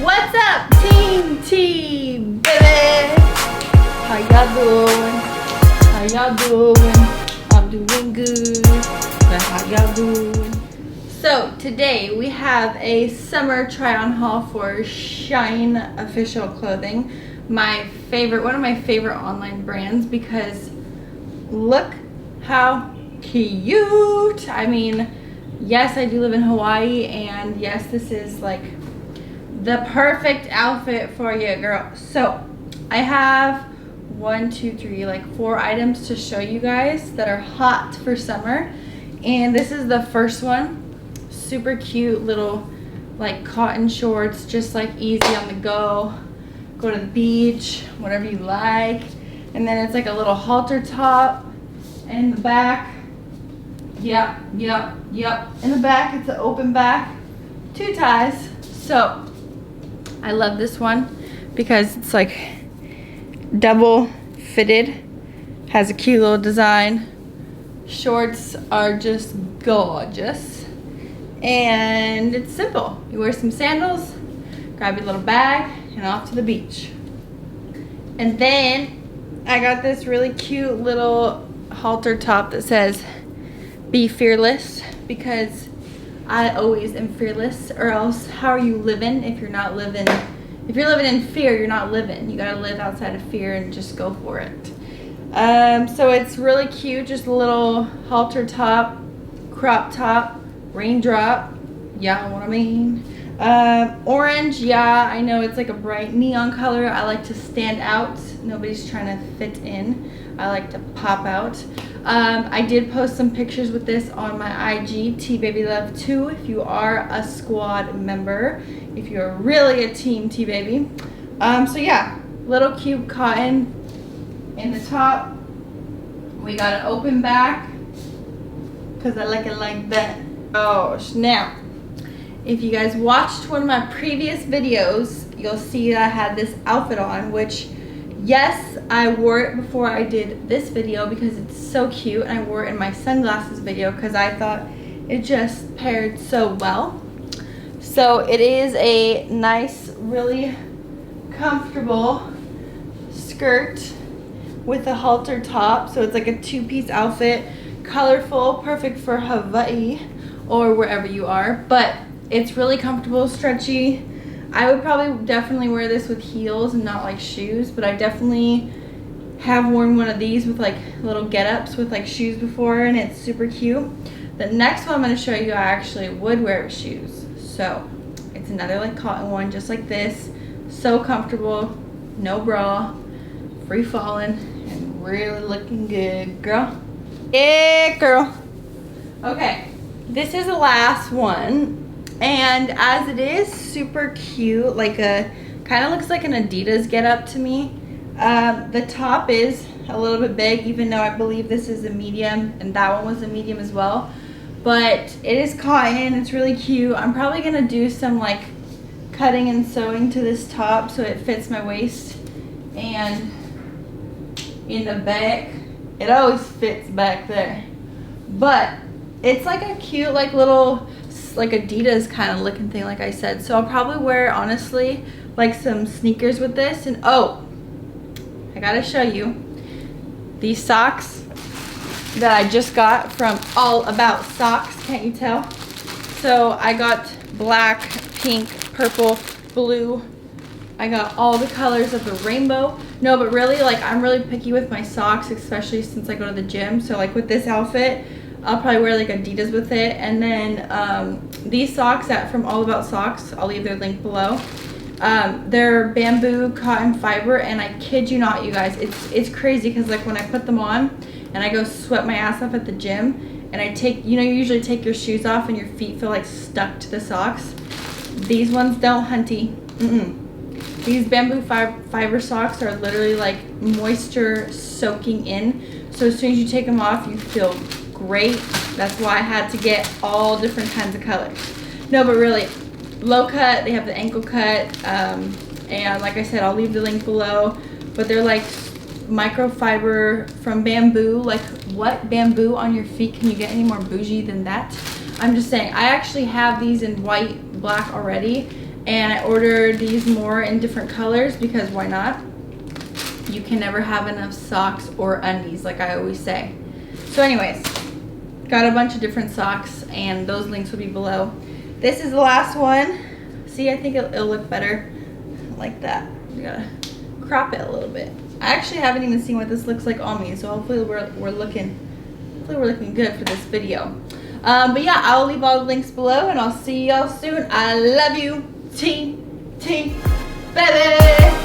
What's up, Team T, baby? How y'all doing? How y'all doing? I'm doing good. But how y'all doing? So today we have a summer try-on haul for Shein official clothing. One of my favorite online brands, because look how cute. I mean, yes, I do live in Hawaii, and yes, this is like the perfect outfit for you, girl. So I have 4 items to show you guys that are hot for summer, and this is the first one. Super cute little like cotton shorts, just like easy on the go to the beach, whatever you like. And then it's like a little halter top, and in the back, yep, in the back it's an open back, 2 ties. So I love this one because it's like double fitted, has a cute little design. Shorts are just gorgeous, and it's simple. You wear some sandals, grab your little bag, and off to the beach. And then I got this really cute little halter top that says "Be fearless," because I always am fearless, or else how are you living if you're not living? If you're living in fear, you're not living. You gotta live outside of fear and just go for it. So it's really cute, just a little halter top, crop top, raindrop, yeah, what I mean. Orange, yeah, I know it's like a bright neon color. I like to stand out. Nobody's trying to fit in. I like to pop out. I did post some pictures with this on my IG, TBabyLove2, if you are a squad member, if you're really a team T-Baby. So yeah, little cute cotton in the top. We got an open back, because I like it like that. Oh, now, if you guys watched one of my previous videos, you'll see that I had this outfit on, which, yes, I wore it before I did this video because it's so cute, and I wore it in my sunglasses video because I thought it just paired so well. So it is a nice, really comfortable skirt with a halter top. So it's like a 2-piece outfit, colorful, perfect for Hawaii or wherever you are, but it's really comfortable, stretchy. I would definitely wear this with heels and not like shoes, but I definitely have worn one of these with like little get-ups with like shoes before, and it's super cute. The next one I'm going to show you, I actually would wear with shoes. So it's another like cotton one, just like this. So comfortable, no bra, free falling, and really looking good, girl. Yeah, girl. Okay, this is the last one. And as it is super cute, like kind of looks like an Adidas get up to me. The top is a little bit big, even though I believe this is a medium and that one was a medium as well. But it is cotton, it's really cute. I'm probably gonna do some like cutting and sewing to this top so it fits my waist. And in the back, it always fits back there. But it's like a cute like little like Adidas kind of looking thing, like I said. So I'll probably wear, honestly, like some sneakers with this. And oh, I gotta show you these socks that I just got from All About Socks. Can't you tell? So I got black, pink, purple, blue. I got all the colors of the rainbow. No, but really, like, I'm really picky with my socks, especially since I go to the gym. So like with this outfit, I'll probably wear like Adidas with it. And then these socks from All About Socks, I'll leave their link below. They're bamboo cotton fiber, and I kid you not, you guys, it's crazy, because like when I put them on and I go sweat my ass off at the gym, and I take, you know, you usually take your shoes off and your feet feel like stuck to the socks. These ones don't, hunty. These bamboo fiber socks are literally like moisture soaking in. So as soon as you take them off, you feel great. That's why I had to get all different kinds of colors. No, but really, low cut, they have the ankle cut, and like I said, I'll leave the link below. But they're like microfiber from bamboo. Like, what bamboo on your feet? Can you get any more bougie than that? I'm just saying, I actually have these in white, black already, And I ordered these more in different colors because why not? You can never have enough socks or undies, like I always say. So anyways, got a bunch of different socks and those links will be below. This is the last one. See, I think it'll look better like that. We gotta crop it a little bit. I actually haven't even seen what this looks like on me, so hopefully we're looking good for this video. But yeah, I'll leave all the links below and I'll see y'all soon. I love you. T, baby.